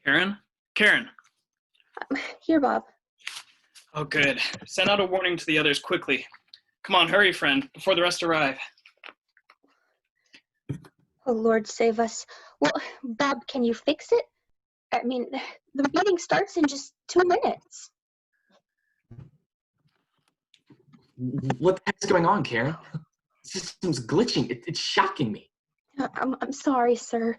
Karen? Karen! Here, Bob. Oh, good. Send out a warning to the others quickly. Come on, hurry, friend, before the rest arrive. Oh, Lord save us. Well, Bob, can you fix it? I mean, the meeting starts in just 2 minutes. What the heck's going on, Karen? The system's glitching. It's shocking me. I'm sorry, sir.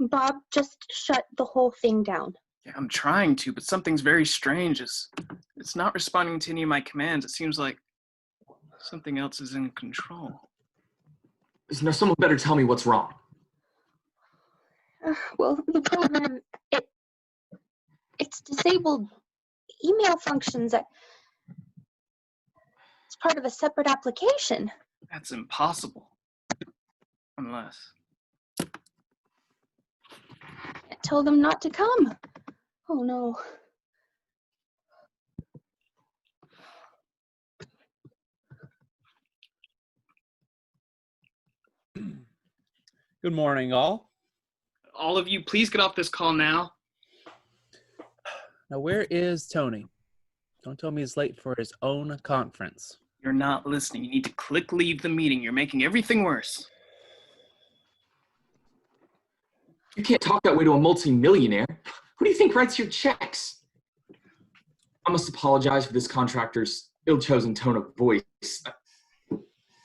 Bob, just shut the whole thing down. Yeah, I'm trying to, but something's very strange. It's not responding to any of my commands. It seems like something else is in control. Now, someone better tell me what's wrong. Well, the program, it's disabled email functions. It's part of a separate application. That's impossible. Unless... I told them not to come. Oh, no. Good morning, all. All of you, please get off this call now. Now, where is Tony? Don't tell me he's late for his own conference. You're not listening. You need to click leave the meeting. You're making everything worse. You can't talk that way to a multi-millionaire. Who do you think writes your checks? I must apologize for this contractor's ill-chosen tone of voice.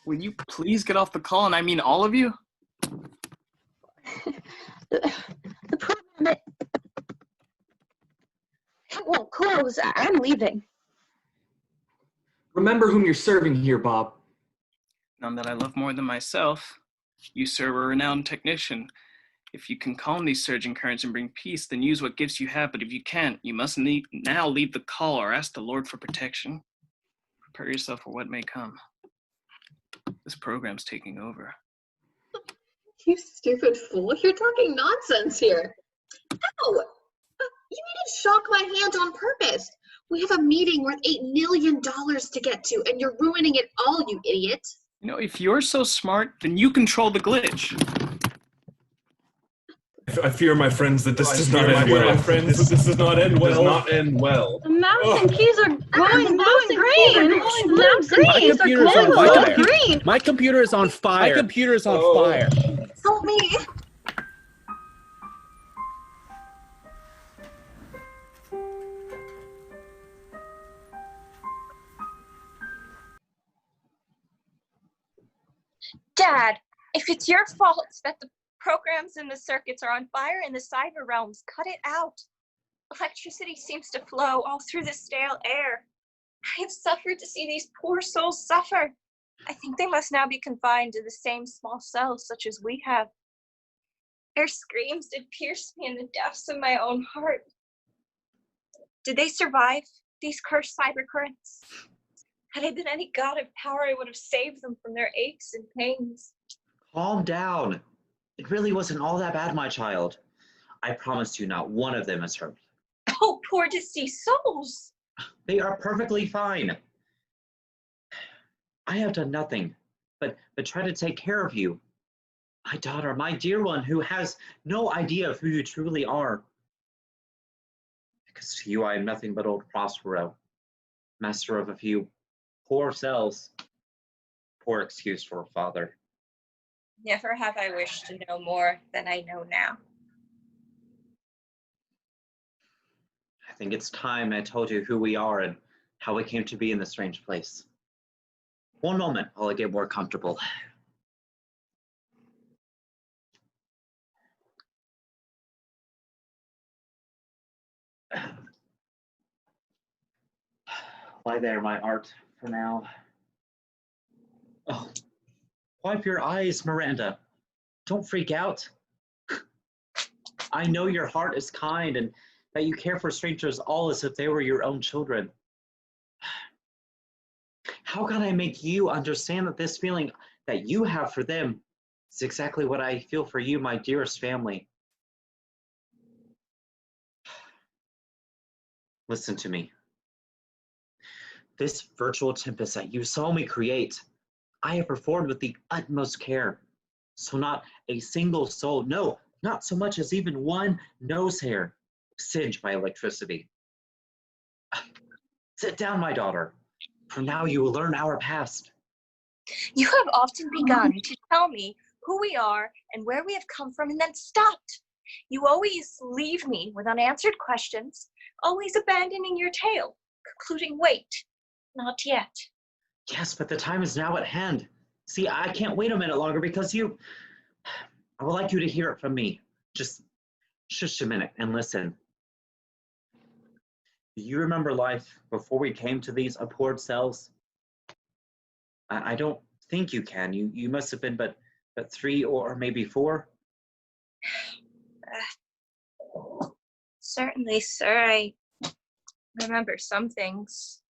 Will you please get off the call, and I mean all of you? The program, it won't close. I'm leaving. Remember whom you're serving here, Bob. None that I love more than myself. You, sir, are a renowned technician. If you can calm these surging currents and bring peace, then use what gifts you have. But if you can't, you must now leave the call or ask the Lord for protection. Prepare yourself for what may come. This program's taking over. You stupid fool. You're talking nonsense here. Ow! You made it shock my hand on purpose. We have a meeting worth $8 million to get to, and you're ruining it all, you idiot. You know, if you're so smart, then you control the glitch. I fear, my friends, that this does not end well. This does not end well. Does not end well. The mouse and keys are glowing green. My computer is on fire. My computer is on fire. Help me. Dad, if it's your fault that the programs and the circuits are on fire in the cyber realms, cut it out. Electricity seems to flow all through the stale air. I have suffered to see these poor souls suffer. I think they must now be confined to the same small cells such as we have. Their screams did pierce me in the depths of my own heart. Did they survive these cursed cyber currents? Had I been any god of power, I would have saved them from their aches and pains. Calm down. It really wasn't all that bad, my child. I promise you not one of them is hurt. Oh, poor deceased souls. They are perfectly fine. I have done nothing but try to take care of you. My daughter, my dear one, who has no idea of who you truly are. Because to you, I am nothing but old Prospero, master of a few poor cells. Poor excuse for a father. Never have I wished to know more than I know now. I think it's time I told you who we are and how we came to be in this strange place. One moment while I get more comfortable. Lie there, my art, for now. Oh, wipe your eyes, Miranda. Don't freak out. I know your heart is kind and that you care for strangers all as if they were your own children. How can I make you understand that this feeling that you have for them is exactly what I feel for you, my dearest family? Listen to me. This virtual Tempest that you saw me create, I have performed with the utmost care. So not a single soul, no, not so much as even one nose hair, singed by electricity. Sit down, my daughter. From now you will learn our past. You have often begun to tell me who we are and where we have come from, and then stopped. You always leave me with unanswered questions, always abandoning your tale, concluding, wait, not yet. Yes, but the time is now at hand. See, I can't wait a minute longer because I would like you to hear it from me. Just shush a minute and listen. Do you remember life before we came to these abhorred cells? I don't think you can. You must have been but 3 or maybe 4. Certainly, sir. I remember some things.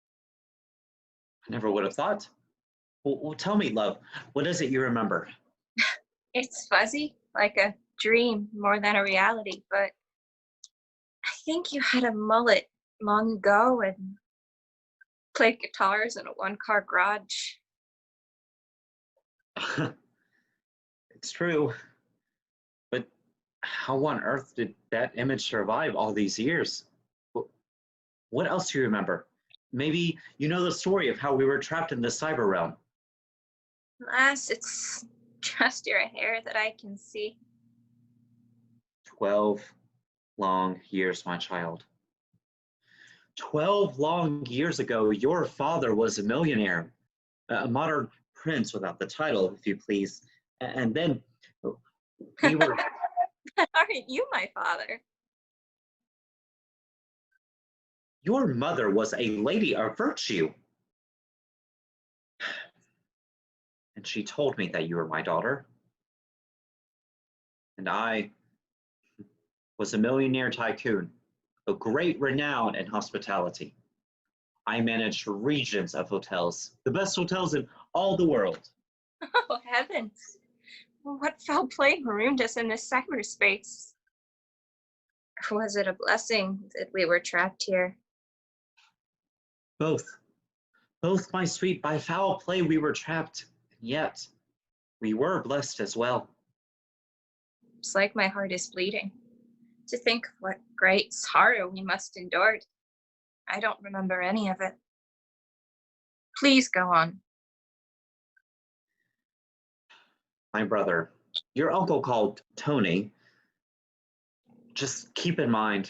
I never would have thought. Well, tell me, love, what is it you remember? It's fuzzy, like a dream more than a reality, but I think you had a mullet long ago and played guitars in a one-car garage. It's true. But how on earth did that image survive all these years? What else do you remember? Maybe you know the story of how we were trapped in the cyber realm. Alas, it's just your hair that I can see. 12 long years, my child. 12 long years ago, your father was a millionaire, a modern prince without the title, if you please. And then we were... Aren't you my father? Your mother was a lady of virtue. And she told me that you were my daughter. And I was a millionaire tycoon, of great renown in hospitality. I managed regions of hotels, the best hotels in all the world. Oh, heavens. What foul play marooned us in this cyberspace? Was it a blessing that we were trapped here? Both, my sweet, by foul play we were trapped, and yet we were blessed as well. It's like my heart is bleeding. To think of what great sorrow we must endured. I don't remember any of it. Please go on. My brother, your uncle called Tony. Just keep in mind,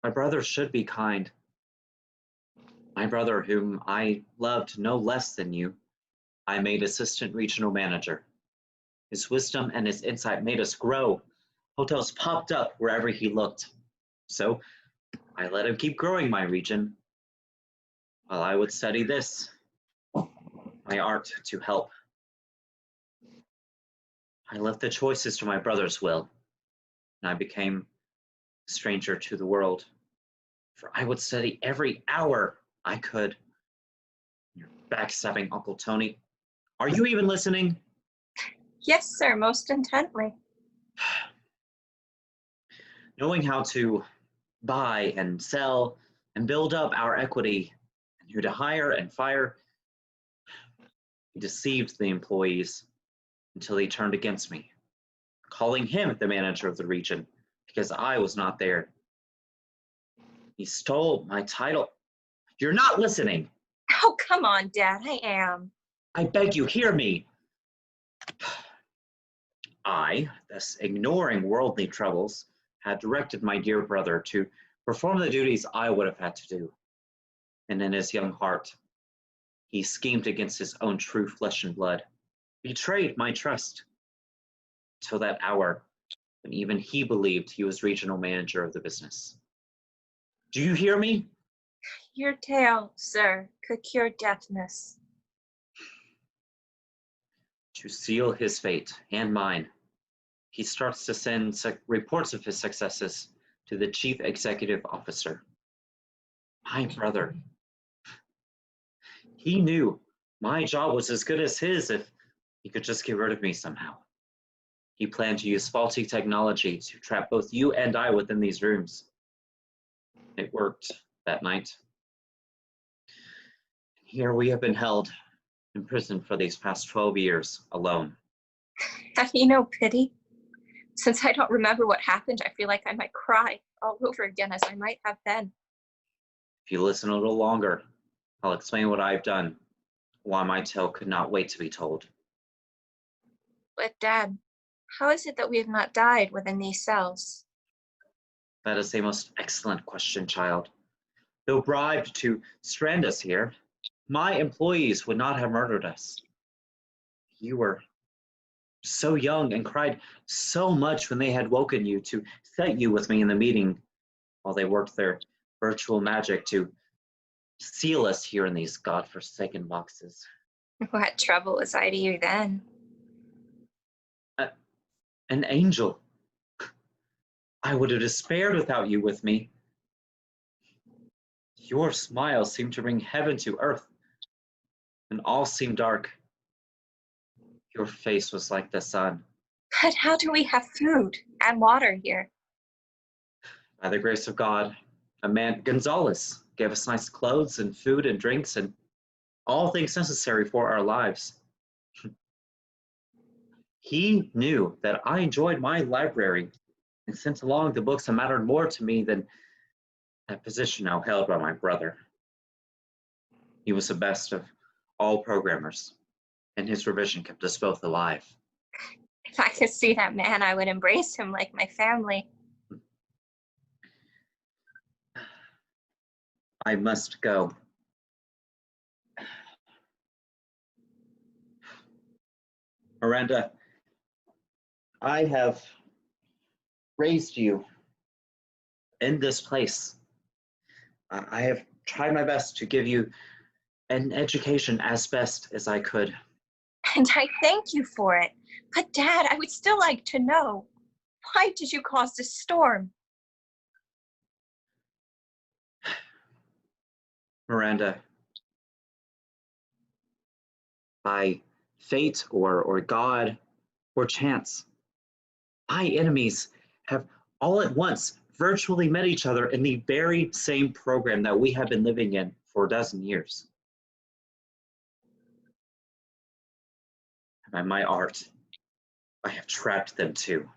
my brother should be kind. My brother, whom I loved no less than you, I made assistant regional manager. His wisdom and his insight made us grow. Hotels popped up wherever he looked. So I let him keep growing my region while I would study this, my art to help. I left the choices to my brother's will, and I became a stranger to the world, for I would study every hour I could. You're backstabbing, Uncle Tony. Are you even listening? Yes, sir, most intently. Knowing how to buy and sell and build up our equity, and who to hire and fire, he deceived the employees until he turned against me, calling him the manager of the region because I was not there. He stole my title. You're not listening. Oh, come on, Dad, I am. I beg you, hear me. I, thus ignoring worldly troubles, had directed my dear brother to perform the duties I would have had to do. And in his young heart, he schemed against his own true flesh and blood, betrayed my trust, till that hour when even he believed he was regional manager of the business. Do you hear me? Your tale, sir, could cure deafness. To seal his fate and mine, he starts to send reports of his successes to the chief executive officer. My brother. He knew my job was as good as his if he could just get rid of me somehow. He planned to use faulty technology to trap both you and I within these rooms. It worked that night. Here we have been held, imprisoned for these past 12 years, alone. Have you no pity? Since I don't remember what happened, I feel like I might cry all over again as I might have been. If you listen a little longer, I'll explain what I've done, why my tale could not wait to be told. But Dad, how is it that we have not died within these cells? That is a most excellent question, child. Though bribed to strand us here, my employees would not have murdered us. You were so young and cried so much when they had woken you to set you with me in the meeting while they worked their virtual magic to seal us here in these godforsaken boxes. What trouble was I to you then? An angel. I would have despaired without you with me. Your smile seemed to bring heaven to earth, and all seemed dark. Your face was like the sun. But how do we have food and water here? By the grace of God, a man, GONZALEZ, gave us nice clothes and food and drinks and all things necessary for our lives. He knew that I enjoyed my library and sent along the books that mattered more to me than that position now held by my brother. He was the best of all programmers, and his revision kept us both alive. If I could see that man, I would embrace him like my family. I must go. Miranda, I have raised you in this place. I have tried my best to give you an education as best as I could. And I thank you for it. But Dad, I would still like to know, why did you cause this storm? Miranda, by fate or God or chance, my enemies have all at once virtually met each other in the very same program that we have been living in for a dozen years. And by my art, I have trapped them too.